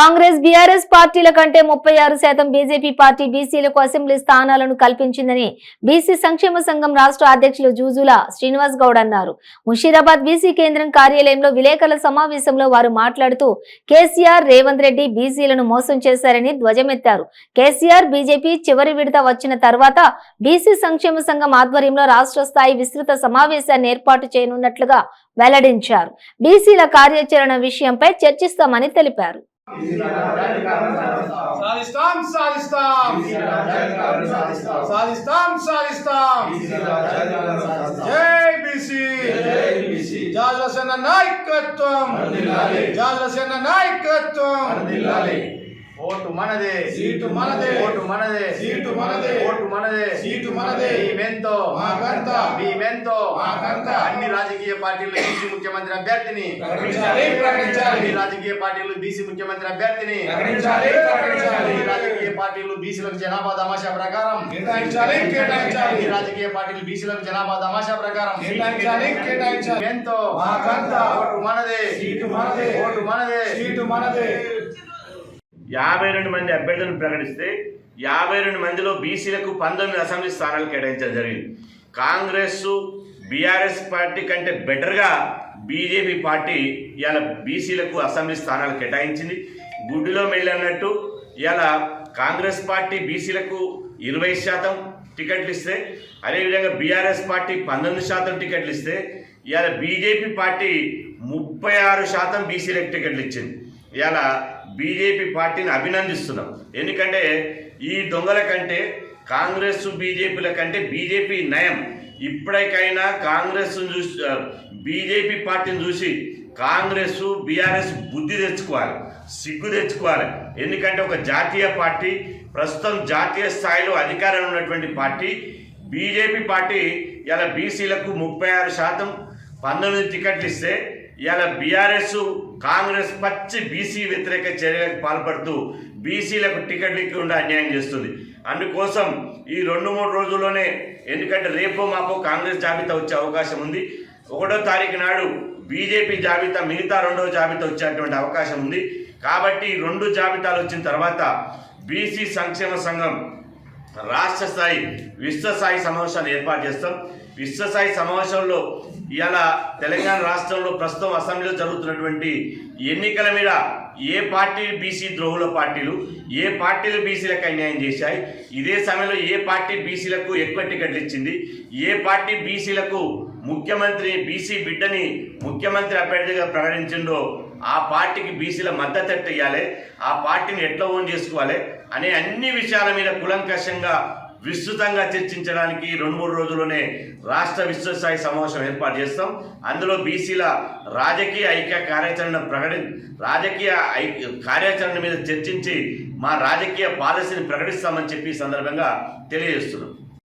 Congress BRS పార్టీల కంటే 36% BJP party బీసీలకు అసెంబ్లీ స్థానాలను కల్పించిందని బీసీ సంక్షేమ సంఘం రాష్ట్ర అధ్యక్షులు జూజుల శ్రీనివాస్ గౌడ్ అన్నారు. ముషీరాబాద్ బీసీ కేంద్రం కార్యాలయంలో విలేకరుల సమావేశంలో వారు మాట్లాడుతూ కేసీఆర్, రేవంత్ రెడ్డి బీసీలను మోసం చేశారని ధ్వజమెత్తారు. కేసీఆర్ బీజేపీ చివరి విడత వచ్చిన తర్వాత బీసీ సంక్షేమ సంఘం ఆధ్వర్యంలో రాష్ట్ర స్థాయి విస్తృత సమావేశాన్ని ఏర్పాటు చేయనున్నట్లుగా వెల్లడించారు. బీసీల కార్యాచరణ విషయంపై చర్చిస్తామని తెలిపారు. సాధిస్తాం సాధిస్తాం సాధిస్తాం సాధిస్తాం జై బీసీ జాలసేన నాయకత్వం జాలసేన నాయకత్వం ఓటు మనదే సీటు మనదే ఓటు మనదే సీటు మనదే ఓటు మనదే సీటు మనదే భీమెంతో మాకంత భీమెంతో మాకంత అన్ని రాజకీయ పార్టీలు బీసీ ముఖ్యమంత్రి అభ్యర్థిని ప్రకటించాలి ప్రకటించాలి అన్ని రాజకీయ పార్టీలు బీసీ ముఖ్యమంత్రి అభ్యర్థిని ప్రకటించాలి ప్రకటించాలి అన్ని రాజకీయ పార్టీలు బీసీలకు జనాభా తమాషా ప్రకారం కేటాయించాలి కేటాయించాలి అన్ని రాజకీయ పార్టీలు బీసీలకు జనాభా తమాషా ప్రకారం కేటాయించాలి కేటాయించాలి ఎంతో మాకంత ఓటు మనదే సీటు మనదే ఓటు మనదే సీటు మనదే 52 మంది అభ్యర్థులను ప్రకటిస్తే 52 మందిలో బీసీలకు 19 అసెంబ్లీ స్థానాలు కేటాయించడం జరిగింది. కాంగ్రెస్ బీఆర్ఎస్ పార్టీ కంటే బెటర్గా బీజేపీ పార్టీ ఇవాళ బీసీలకు అసెంబ్లీ స్థానాలు కేటాయించింది. గుడ్డిలో మెళ్ళన్నట్టు ఇవాళ కాంగ్రెస్ పార్టీ బీసీలకు 20% టికెట్లు ఇస్తే, అదేవిధంగా బీఆర్ఎస్ పార్టీ 19% టికెట్లు ఇస్తే, ఇవాళ బీజేపీ పార్టీ 36% బీసీలకు టికెట్లు ఇచ్చింది. ఇవాళ బీజేపీ పార్టీని అభినందిస్తున్నాం. ఎందుకంటే ఈ దొంగల కంటే కాంగ్రెస్ బీజేపీల కంటే బీజేపీ నయం. ఇప్పటికైనా కాంగ్రెస్ చూసి బీజేపీ పార్టీని చూసి కాంగ్రెస్ బీఆర్ఎస్ బుద్ధి తెచ్చుకోవాలి, సిగ్గు తెచ్చుకోవాలి. ఎందుకంటే ఒక జాతీయ పార్టీ, ప్రస్తుతం జాతీయ స్థాయిలో అధికారంలో ఉన్నటువంటి పార్టీ బీజేపీ పార్టీ ఇలా బీసీలకు 36% 19 టికెట్లు ఇస్తే, ఇలా బీఆర్ఎస్ కాంగ్రెస్ పచ్చి బీసీ వ్యతిరేక చర్యలకు పాల్పడుతూ బీసీలకు టికెట్లు ఇవ్వకుండా అన్యాయం చేస్తుంది. అందుకోసం ఈ 2-3 రోజుల్లోనే, ఎందుకంటే రేపో మాపో కాంగ్రెస్ జాబితా వచ్చే అవకాశం ఉంది. 1వ తారీఖు నాడు బీజేపీ జాబితా, మిగతా 2వ జాబితా వచ్చేటువంటి అవకాశం ఉంది. కాబట్టి 2 జాబితాలు వచ్చిన తర్వాత బీసీ సంక్షేమ సంఘం రాష్ట్ర స్థాయి విశ్వస్థాయి సమావేశాన్ని ఏర్పాటు చేస్తాం. విశ్వస్థాయి సమావేశంలో ఇవాళ తెలంగాణ రాష్ట్రంలో ప్రస్తుతం అసెంబ్లీలో జరుగుతున్నటువంటి ఎన్నికల మీద ఏ పార్టీ బీసీ ద్రోహుల పార్టీలు, ఏ పార్టీలు బీసీలకు అన్యాయం చేశాయి, ఇదే సమయంలో ఏ పార్టీ బీసీలకు ఎక్కువ టికెట్లు ఇచ్చింది, ఏ పార్టీ బీసీలకు ముఖ్యమంత్రి బీసీ బిడ్డని ముఖ్యమంత్రి అభ్యర్థిగా ప్రకటించిందో ఆ పార్టీకి బీసీల మద్దతు ఇవ్వాలి, ఆ పార్టీని ఎట్లా ఓన్ చేసుకోవాలి అనే అన్ని విషయాల మీద కులంకషంగా విస్తృతంగా చర్చించడానికి 2-3 రోజుల్లోనే రాష్ట్ర విశ్వస్థాయి సమావేశం ఏర్పాటు చేస్తాం. అందులో బీసీల రాజకీయ కార్యాచరణ మీద చర్చించి మా రాజకీయ పాలసీని ప్రకటిస్తామని చెప్పి సందర్భంగా తెలియజేస్తున్నాం.